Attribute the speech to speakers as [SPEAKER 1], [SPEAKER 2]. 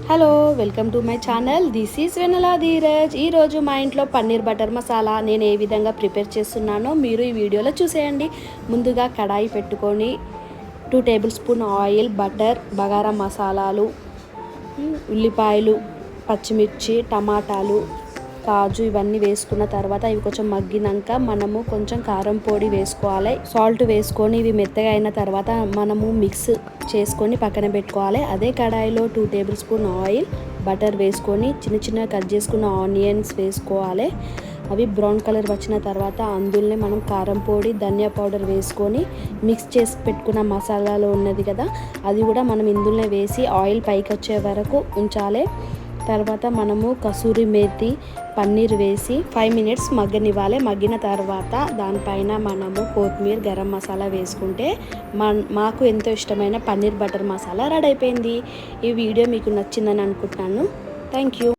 [SPEAKER 1] Hello welcome to my channel. This is Vennela Dheeraj. ఈరోజు మా ఇంట్లో పన్నీర్ బటర్ మసాలా నేను ఏ విధంగా ప్రిపేర్ చేస్తున్నానో మీరు ఈ వీడియోలో చూసేయండి. ముందుగా కడాయి పెట్టుకొని 2 table spoon oil, butter, bagara మసాలాలు, ఉల్లిపాయలు, పచ్చిమిర్చి, టమాటాలు, కాజు ఇవన్నీ వేసుకున్న తర్వాత ఇవి కొంచెం మగ్గినాక మనము కొంచెం కారం పొడి వేసుకోవాలి. సాల్ట్ వేసుకొని ఇవి మెత్తగా అయిన తర్వాత మనము మిక్స్ చేసుకొని పక్కన పెట్టుకోవాలి. అదే కడాయిలో 2 టేబుల్ స్పూన్ ఆయిల్, బటర్ వేసుకొని చిన్న చిన్న కట్ చేసుకున్న ఆనియన్స్ వేసుకోవాలి. అవి బ్రౌన్ కలర్ వచ్చిన తర్వాత అందులోనే మనం కారం పొడి, ధనియా పౌడర్ వేసుకొని మిక్స్ చేసి పెట్టుకున్న మసాలాలో ఉన్నది కదా అది కూడా మనం ఇందులోనే వేసి ఆయిల్ పైకి వచ్చే వరకు ఉంచాలి. తర్వాత మనము కసూరి మేతి, పన్నీర్ వేసి 5 మినిట్స్ మగ్గనివ్వాలి. మగ్గిన తర్వాత దానిపైన మనము కొత్తిమీర, గరం మసాలా వేసుకుంటే మాకు ఎంతో ఇష్టమైన పన్నీర్ బటర్ మసాలా రెడీ అయిపోయింది. ఈ వీడియో మీకు నచ్చిందని అనుకుంటున్నాను. Thank you.